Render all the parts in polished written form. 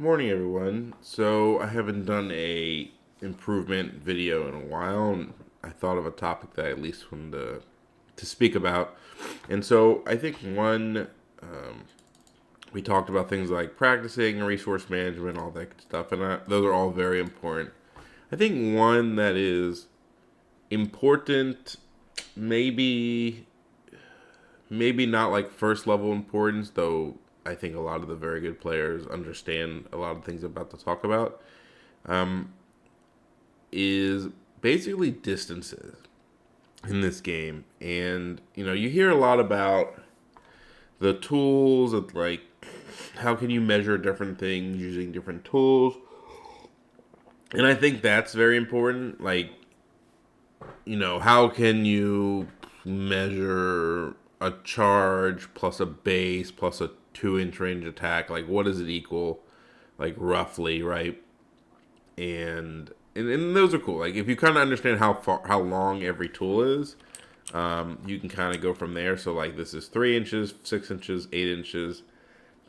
Morning, everyone. So I haven't done a improvement video in a while, and I thought of a topic that I at least wanted to speak about. And so I think we talked about things like practicing, resource management, all that good stuff, and those are all very important. I think one that is important, maybe maybe not like first level importance, though. I think a lot of the very good players understand a lot of things I'm about to talk about. Um, is basically distances in this game. And, you hear a lot about the tools of like how can you measure different things using different tools. And I think that's very important. Like, how can you measure a charge plus a base plus a 2 inch range attack? Like, what does it equal? Like, roughly, right? And those are cool. Like if you kind of understand how long every tool is, you can kind of go from there. So like this is 3 inches, 6 inches, 8 inches,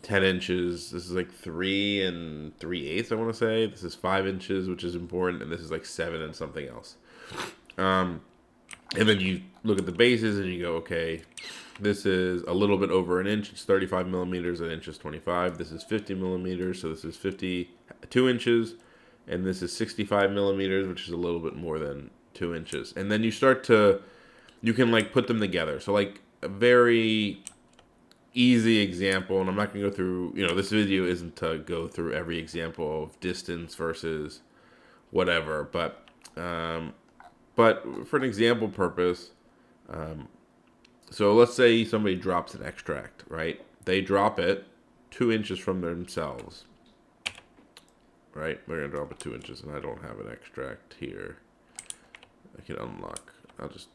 10 inches. This is like 3 and 3/8. I want to say this is 5 inches, which is important, and this is like 7 and something else. Um, and then you look at the bases and you go, okay, this is a little bit over an inch. It's 35 millimeters. An inch is 25. This is 50 millimeters. So this is 52 inches. And this is 65 millimeters, which is a little bit more than 2 inches. And then you can like put them together. So like a very easy example, and I'm not going to go through, this video isn't to go through every example of distance versus whatever, but for an example purpose, so let's say somebody drops an extract, right? They drop it 2 inches from themselves, right? They're going to drop it 2 inches, and I don't have an extract here. I can unlock. I'll just,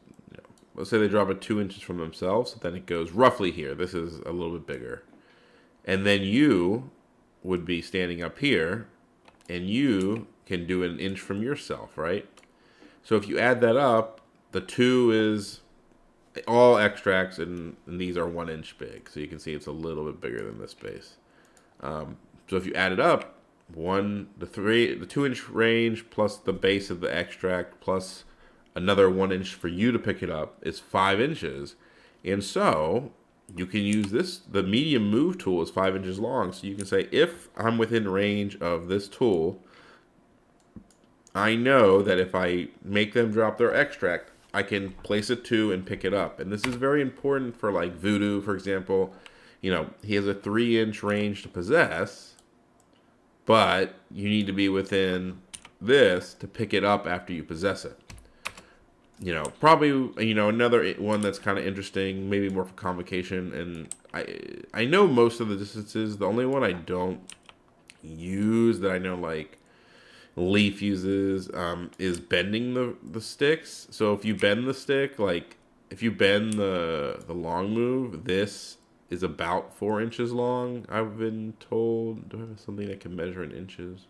let's say they drop it 2 inches from themselves, then it goes roughly here. This is a little bit bigger. And then you would be standing up here, and you can do an inch from yourself, right? So if you add that up, the two is all extracts, and these are 1 inch big. So you can see it's a little bit bigger than this base. So if you add it up, the 2 inch range plus the base of the extract plus another 1 inch for you to pick it up is 5 inches. And so you can use this. The medium move tool is 5 inches long. So you can say, if I'm within range of this tool, I know that if I make them drop their extract, I can place a 2 and pick it up. And this is very important for like Voodoo, for example. He has a 3 inch range to possess, but you need to be within this to pick it up after you possess it. Probably, another one that's kind of interesting, maybe more for convocation, and I know most of the distances. The only one I don't use that I know like Leaf uses is bending the sticks. So if you bend the stick, like if you bend the long move, this is about 4 inches long. I've been told. Do I have something that can measure in inches?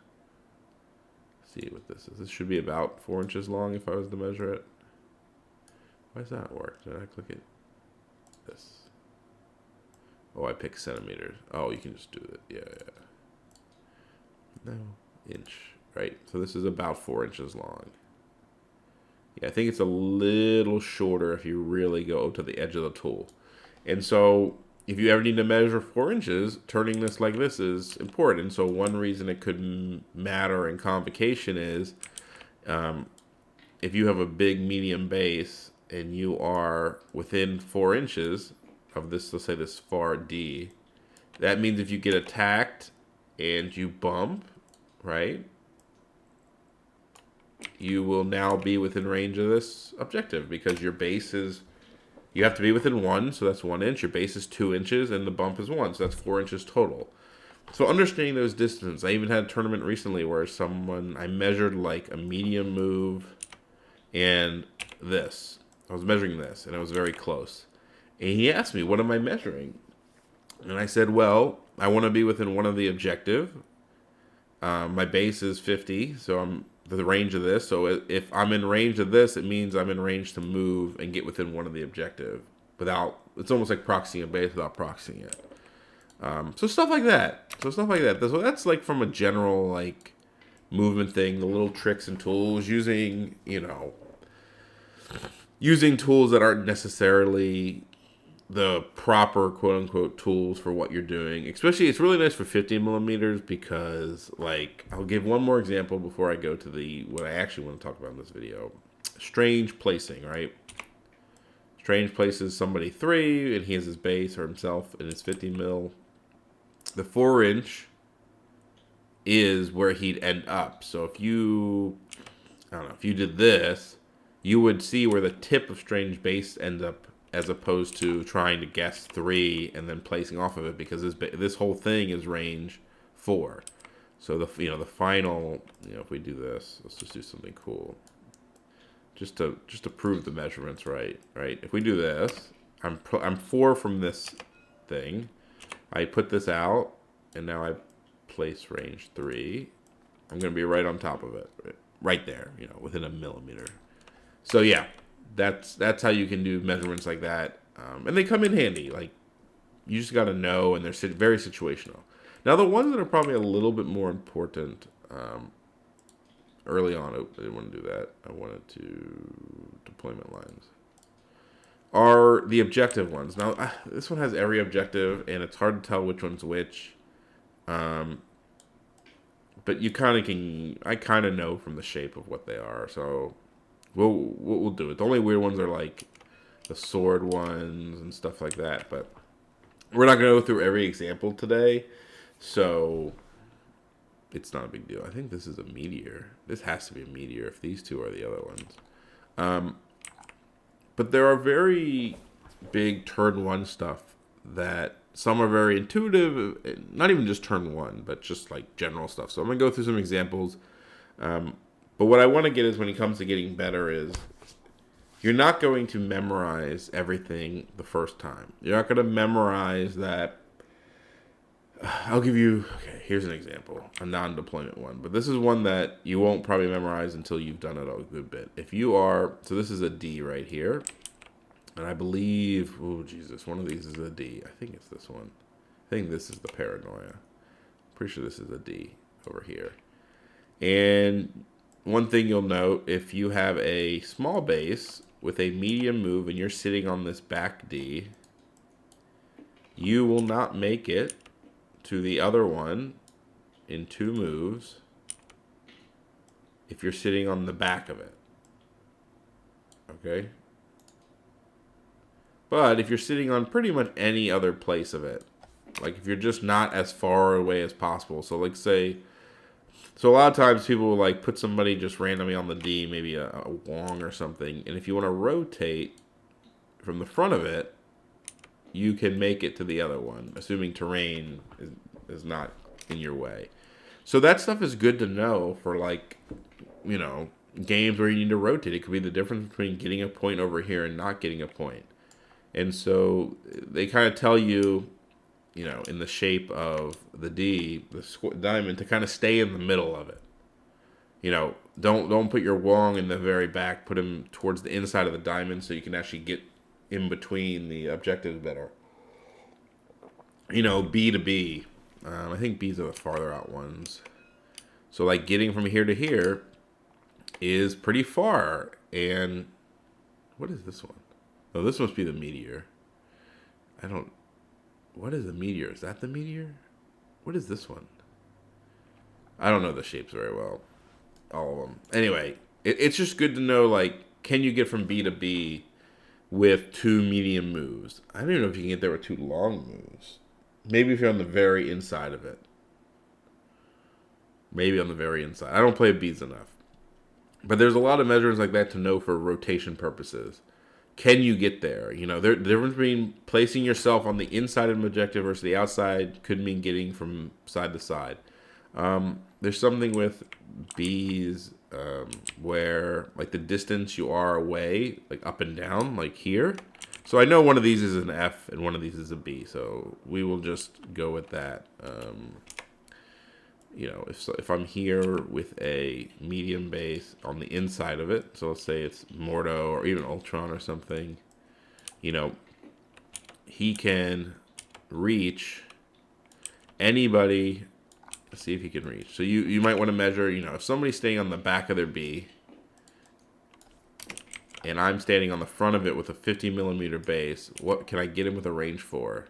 Let's see what this is. This should be about 4 inches long if I was to measure it. Why does that work? Did I click it? This. Oh, I picked centimeters. Oh, you can just do it. Yeah. No. Inch. Right? So this is about 4 inches long. Yeah, I think it's a little shorter if you really go to the edge of the tool. And so if you ever need to measure 4 inches, turning this like this is important. So one reason it could matter in convocation is if you have a big medium base and you are within 4 inches of this, let's say this far D, that means if you get attacked and you bump, right, you will now be within range of this objective because your base is, you have to be within 1, so that's 1 inch. Your base is 2 inches, and the bump is 1, so that's 4 inches total. So understanding those distances, I even had a tournament recently where I measured like a medium move and this. I was measuring this, and it was very close. And he asked me, what am I measuring? And I said, well, I want to be within one of the objective. My base is 50, so I'm the range of this. So if I'm in range of this, it means I'm in range to move and get within one of the objective without. It's almost like proxying a base without proxying it. So stuff like that. So that's like from a general like movement thing, the little tricks and tools using, using tools that aren't necessarily the proper quote unquote tools for what you're doing. Especially, it's really nice for 15 millimeters because, like, I'll give one more example before I go to the what I actually want to talk about in this video. Strange placing, right? Strange places somebody 3, and he has his base or himself, and it's 15 mil. The 4-inch is where he'd end up. So if you, I don't know, if you did this, you would see where the tip of Strange base ends up, as opposed to trying to guess 3 and then placing off of it, because this whole thing is range 4. So the final, if we do this, let's just do something cool, just to prove the measurements right. If we do this, I'm 4 from this thing. I put this out, and now I place range 3. I'm going to be right on top of it, right there, within a millimeter. So yeah, that's how you can do measurements like that, and they come in handy. Like, you just got to know, and they're very situational. Now, the ones that are probably a little bit more important early on, I didn't want to do that. I wanted to deployment lines. Are the objective ones. Now, this one has every objective, and it's hard to tell which one's which. But you kind of can. I kind of know from the shape of what they are. So we'll do it. The only weird ones are like the sword ones and stuff like that. But we're not going to go through every example today, so it's not a big deal. I think this is a meteor. This has to be a meteor if these two are the other ones. But there are very big turn 1 stuff that some are very intuitive, not even just turn 1, but just like general stuff. So I'm going to go through some examples. But what I want to get is, when it comes to getting better, is you're not going to memorize everything the first time. You're not going to memorize that. I'll give you, okay, here's an example, a non-deployment one. But this is one that you won't probably memorize until you've done it a good bit. If you are, so this is a D right here. And I believe, oh Jesus, one of these is a D. I think it's this one. I think this is the paranoia. Pretty sure this is a D over here. And one thing you'll note, if you have a small base with a medium move and you're sitting on this back D, you will not make it to the other one in 2 moves if you're sitting on the back of it. Okay? But if you're sitting on pretty much any other place of it, like if you're just not as far away as possible. So like say, so a lot of times people will like put somebody just randomly on the D, maybe a Wong or something. And if you want to rotate from the front of it, you can make it to the other one, assuming terrain is not in your way. So that stuff is good to know for, like, games where you need to rotate. It could be the difference between getting a point over here and not getting a point. And so they kind of tell you, in the shape of the D, the diamond, to kind of stay in the middle of it. Don't put your Wong in the very back. Put him towards the inside of the diamond so you can actually get in between the objectives better. B to B. I think B's are the farther out ones. So like getting from here to here is pretty far. And what is this one? Oh, this must be the meteor. What is the meteor? Is that the meteor? What is this one? I don't know the shapes very well. All of them. Anyway, it's just good to know, like, can you get from B to B with 2 medium moves? I don't even know if you can get there with 2 long moves. Maybe if you're on the very inside of it. Maybe on the very inside. I don't play Bs enough. But there's a lot of measurements like that to know for rotation purposes. Can you get there? The difference between placing yourself on the inside of an objective versus the outside could mean getting from side to side. There's something with Bs where, like, the distance you are away, like up and down, like here. So I know one of these is an F and one of these is a B. So we will just go with that. If I'm here with a medium base on the inside of it, so let's say it's Mordo or even Ultron or something, he can reach anybody. Let's see if he can reach. So you might want to measure, if somebody's staying on the back of their B, and I'm standing on the front of it with a 50 millimeter base, what can I get him with a range 4?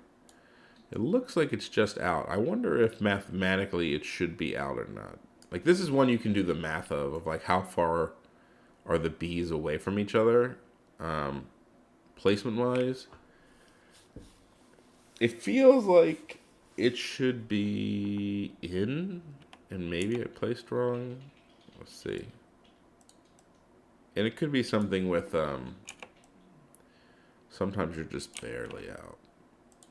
It looks like it's just out. I wonder if mathematically it should be out or not. Like, this is one you can do the math of like how far are the B's away from each other, placement wise. It feels like it should be in, and maybe I placed wrong. Let's see. And it could be something with, sometimes you're just barely out.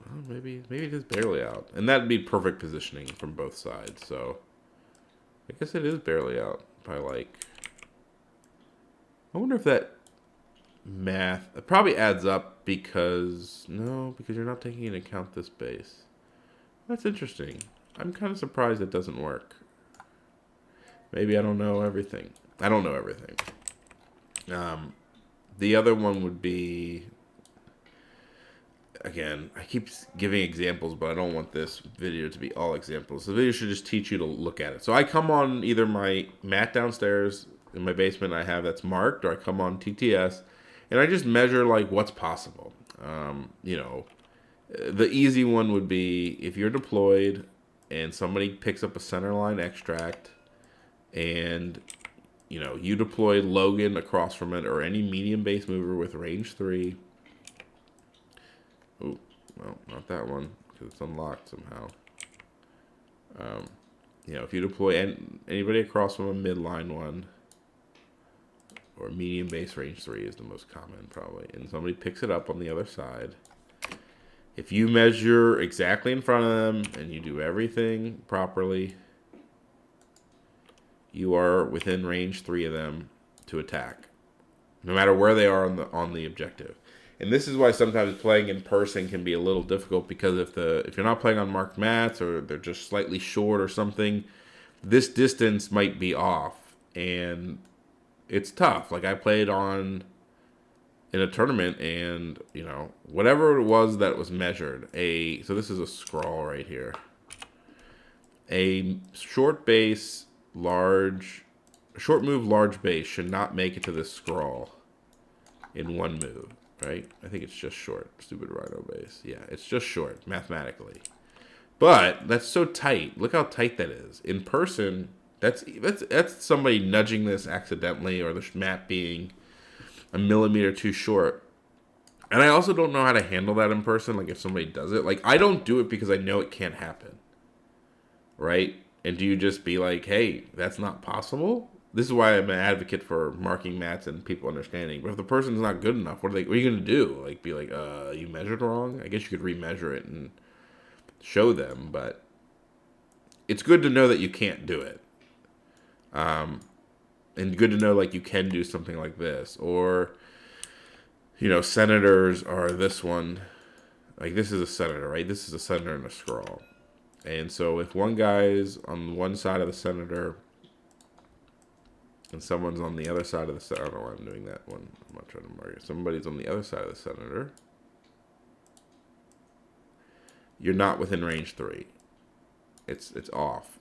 Oh, maybe it is barely out. And that'd be perfect positioning from both sides. So I guess it is barely out by like, I wonder if that math, it probably adds up because you're not taking into account this base. That's interesting. I'm kind of surprised it doesn't work. Maybe I don't know everything. I don't know everything. The other one would be, again, I keep giving examples, but I don't want this video to be all examples. The video should just teach you to look at it. So I come on either my mat downstairs in my basement I have that's marked, or I come on TTS, and I just measure like what's possible. The easy one would be if you're deployed and somebody picks up a centerline extract, and you deploy Logan across from it, or any medium base mover with range 3. Oh, well, not that one because it's unlocked somehow. If you deploy anybody across from a midline one, or medium base range 3 is the most common probably, and somebody picks it up on the other side. If you measure exactly in front of them and you do everything properly, you are within range 3 of them to attack, no matter where they are on the objective. And this is why sometimes playing in person can be a little difficult, because if you're not playing on marked mats, or they're just slightly short or something, this distance might be off, and it's tough. Like, I played in a tournament, and whatever it was that was measured, so this is a scroll right here. A short move large base should not make it to this scroll in one move, right? I think it's just short. Stupid Rhino base. Yeah, it's just short mathematically. But that's so tight. Look how tight that is. In person, that's somebody nudging this accidentally, or the mat being a millimeter too short. And I also don't know how to handle that in person. Like, if somebody does it, like, I don't do it because I know it can't happen, right? And do you just be like, hey, that's not possible? This is why I'm an advocate for marking mats and people understanding. But if the person's not good enough, what are you going to do? Like, be like, you measured wrong? I guess you could remeasure it and show them. But it's good to know that you can't do it. And good to know, like, you can do something like this. Or, senators are this one. Like, this is a senator, right? This is a senator in a scroll. And so if one guy's on one side of the senator and someone's on the other side of the senator, I don't know why I'm doing that one. I'm not trying to mark it. Somebody's on the other side of the senator. You're not within range 3. It's off.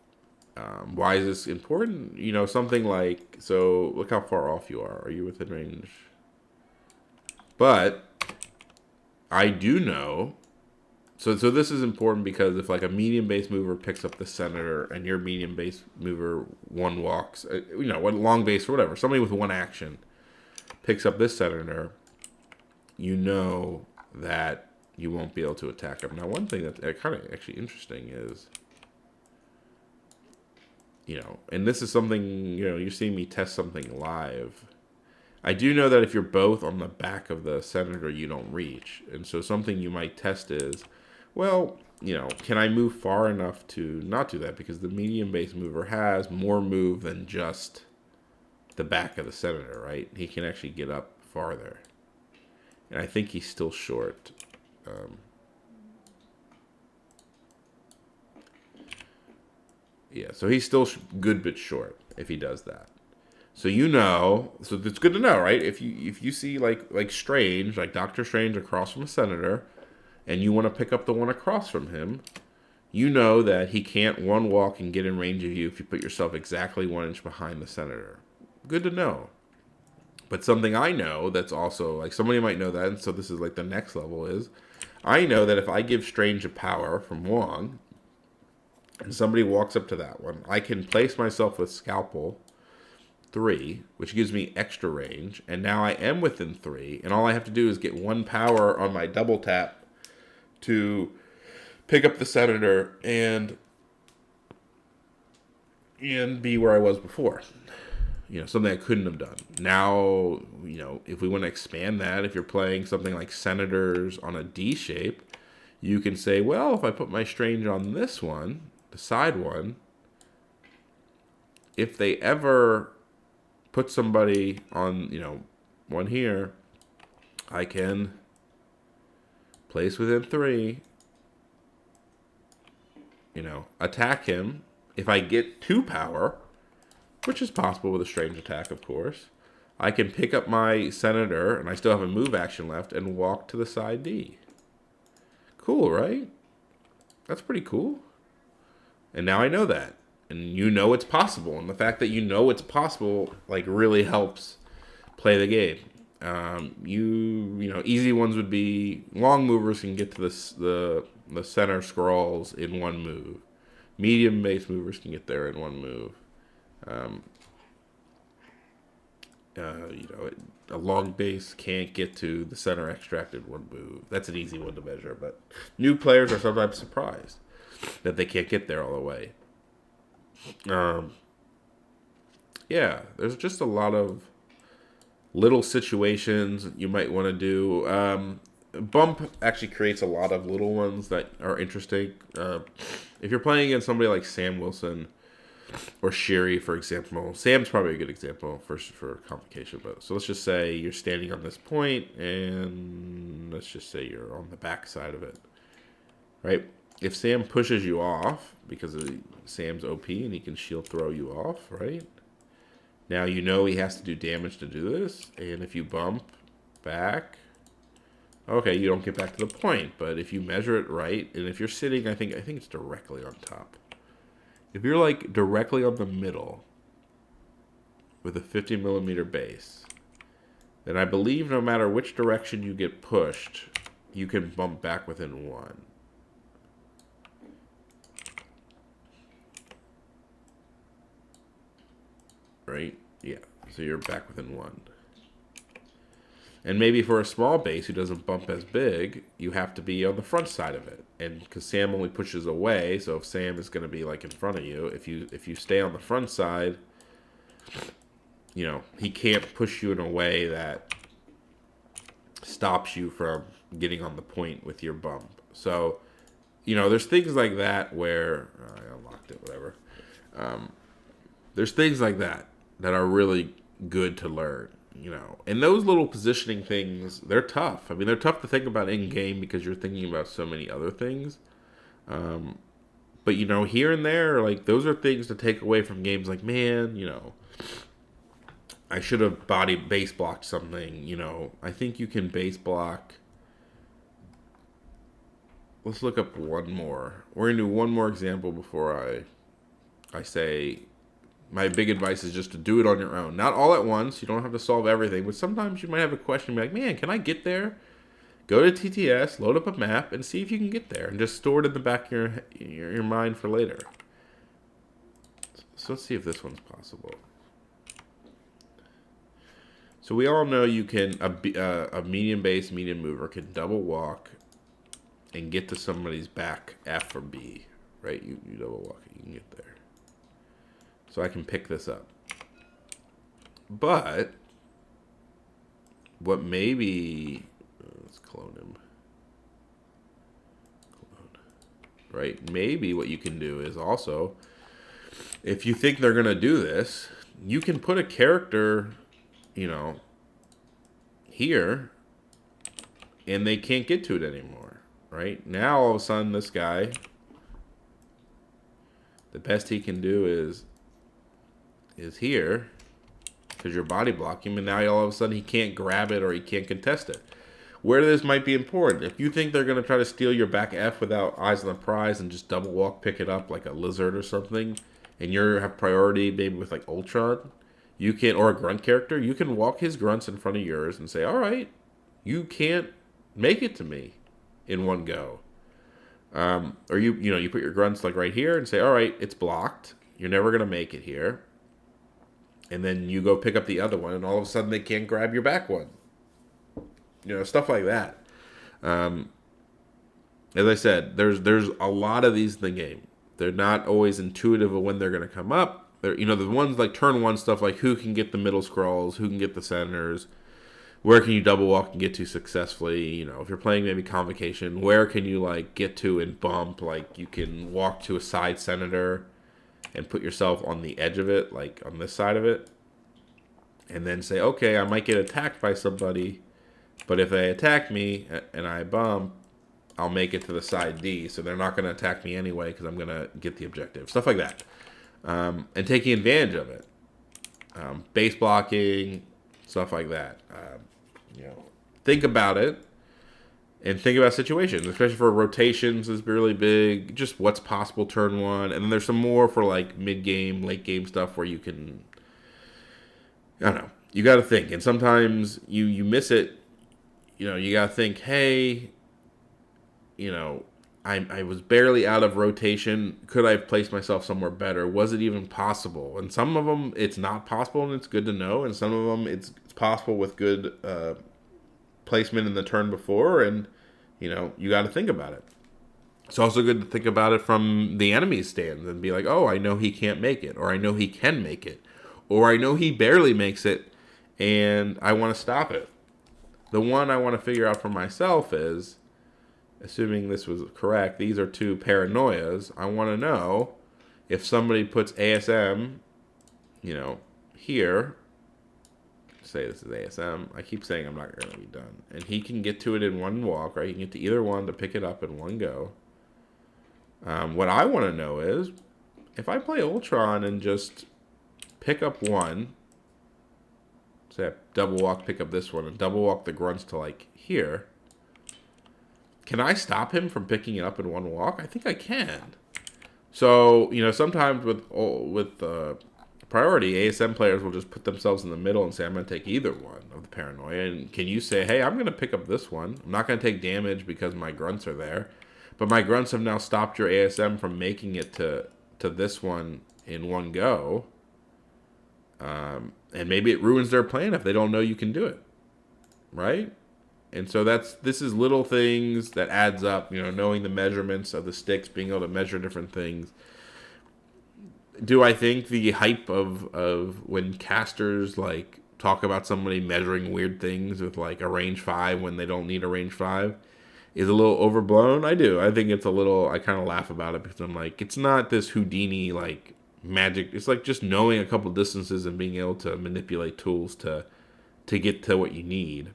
Why is this important? Something like, so look how far off you are. Are you within range? But I do know. So this is important, because if like a medium base mover picks up the senator and your medium base mover one walks, one long base or whatever, somebody with one action picks up this senator, that you won't be able to attack him. Now, one thing that's kind of actually interesting is, and this is something, you're seeing me test something live. I do know that if you're both on the back of the senator, you don't reach. And so something you might test is, well, can I move far enough to not do that? Because the medium base mover has more move than just the back of the senator, right? He can actually get up farther. And I think he's still short. Yeah, so he's still good bit short if he does that. So so it's good to know, right? If you see like Strange, like Doctor Strange across from a senator, and you want to pick up the one across from him, you know that he can't one walk and get in range of you if you put yourself exactly 1 inch behind the senator. Good to know. But something I know that's also, like, somebody might know that, and so this is like the next level is, I know that if I give Strange a power from Wong, and somebody walks up to that one, I can place myself with Scalpel 3, which gives me extra range, and now I am within 3, and all I have to do is get 1 power on my double tap to pick up the senator and be where I was before. Something I couldn't have done. Now, if we want to expand that, if you're playing something like Senators on a D shape, you can say, well, if I put my Strange on this one, the side one, if they ever put somebody on, one here, I can place within 3, attack him. If I get 2 power, which is possible with a Strange attack, of course, I can pick up my Senator, and I still have a move action left, and walk to the side D. Cool, right? That's pretty cool. And now I know that. And it's possible. And the fact that it's possible, like, really helps play the game. Easy ones would be long movers can get to the center scrolls in 1 move. Medium base movers can get there in 1 move. A long base can't get to the center extract in 1 move. That's an easy one to measure, but new players are sometimes surprised that they can't get there all the way. There's just a lot of little situations you might want to do. Bump actually creates a lot of little ones that are interesting. If you're playing against somebody like Sam Wilson or Sherry, for example, Sam's probably a good example for complication. But so let's just say you're standing on this point, and let's just say you're on the back side of it, right? If Sam pushes you off because Sam's OP and he can shield throw you off, right? Now he has to do damage to do this, and if you bump back, okay, you don't get back to the point. But if you measure it right, and if you're sitting, I think it's directly on top. If you're like directly on the middle with a 50mm base, then I believe no matter which direction you get pushed, you can bump back within 1. Right? Yeah. So you're back within 1. And maybe for a small base who doesn't bump as big, you have to be on the front side of it. And because Sam only pushes away, so if Sam is going to be like in front of you, if you stay on the front side, he can't push you in a way that stops you from getting on the point with your bump. So, there's things like that where I unlocked it, whatever. There's things like that are really good to learn. And those little positioning things, they're tough. I mean, they're tough to think about in game because you're thinking about so many other things. But here and there, like, those are things to take away from games. Like, man, I should have base blocked something. I think you can base block. Let's look up one more. We're gonna do one more example before I say. My big advice is just to do it on your own. Not all at once. You don't have to solve everything. But sometimes you might have a question. Be like, man, can I get there? Go to TTS, load up a map, and see if you can get there. And just store it in the back of your mind for later. So let's see if this one's possible. So we all know you can, a medium base, medium mover can double walk and get to somebody's back F or B. Right? You double walk it. You can get there. So I can pick this up. But what maybe, let's clone him. Right? Maybe what you can do is also, if you think they're going to do this, you can put a character, here, and they can't get to it anymore. Right? Now, all of a sudden, this guy, the best he can do is here, because you're body blocking him, and now all of a sudden he can't grab it or he can't contest it. where this might be important. If you think they're going to try to steal your back F without eyes on the prize and just double walk, pick it up like a lizard or something, and you have priority maybe with like Ultron, you can, or a grunt character, you can walk his grunts in front of yours and say, all right, you can't make it to me in one go. Or you put your grunts like right here and say, all right, it's blocked. You're never going to make it here. And then you go pick up the other one, and all of a sudden they can't grab your back one. Stuff like that. As I said, there's a lot of these in the game. They're not always intuitive of when they're going to come up. They're, the ones like turn one stuff, like who can get the middle scrolls, who can get the centers, where can you double walk and get to successfully. If you're playing maybe Convocation, where can you like get to and bump? Like you can walk to a side senator and put yourself on the edge of it, like on this side of it, and then say, okay, I might get attacked by somebody, but if they attack me and I bump, I'll make it to the side D, so they're not going to attack me anyway because I'm going to get the objective. Stuff like that. And taking advantage of it. Base blocking, stuff like that. Think about it and think about situations, especially for rotations is really big. Just what's possible turn one. And then there's some more for like mid-game, late-game stuff where you can, I don't know, you got to think. And sometimes you miss it. You got to think, hey, I was barely out of rotation. Could I have placed myself somewhere better? Was it even possible? And some of them, it's not possible, and it's good to know. And some of them, it's possible with good placement in the turn before, and, you got to think about it. It's also good to think about it from the enemy's stand and be like, oh, I know he can't make it, or I know he can make it, or I know he barely makes it, and I want to stop it. The one I want to figure out for myself is, assuming this was correct, these are two paranoias. I want to know if somebody puts ASM, here. Say this is ASM. I keep saying I'm not going to be done. And he can get to it in one walk, right? He can get to either one to pick it up in one go. What I want to know is, if I play Ultron and just pick up one, say I double walk, pick up this one, and double walk the grunts to like here, can I stop him from picking it up in one walk? I think I can. So, sometimes with priority, ASM players will just put themselves in the middle and say, I'm going to take either one of the paranoia. And can you say, hey, I'm going to pick up this one. I'm not going to take damage because my grunts are there. But my grunts have now stopped your ASM from making it to this one in one go. And maybe it ruins their plan if they don't know you can do it. Right? And so this is little things that adds up, knowing the measurements of the sticks, being able to measure different things. Do I think the hype of when casters like talk about somebody measuring weird things with like a range 5 when they don't need a range 5 is a little overblown? I do. I think it's a little, I kind of laugh about it because I'm like, it's not this Houdini like magic. It's like just knowing a couple distances and being able to manipulate tools to get to what you need.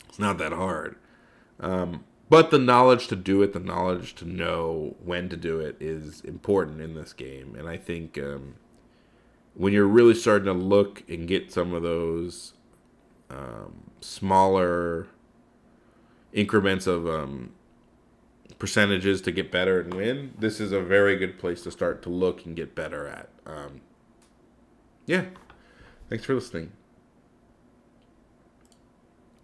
It's not that hard. But the knowledge to do it, the knowledge to know when to do it is important in this game. And I think when you're really starting to look and get some of those smaller increments of percentages to get better and win, this is a very good place to start to look and get better at. Yeah. Thanks for listening.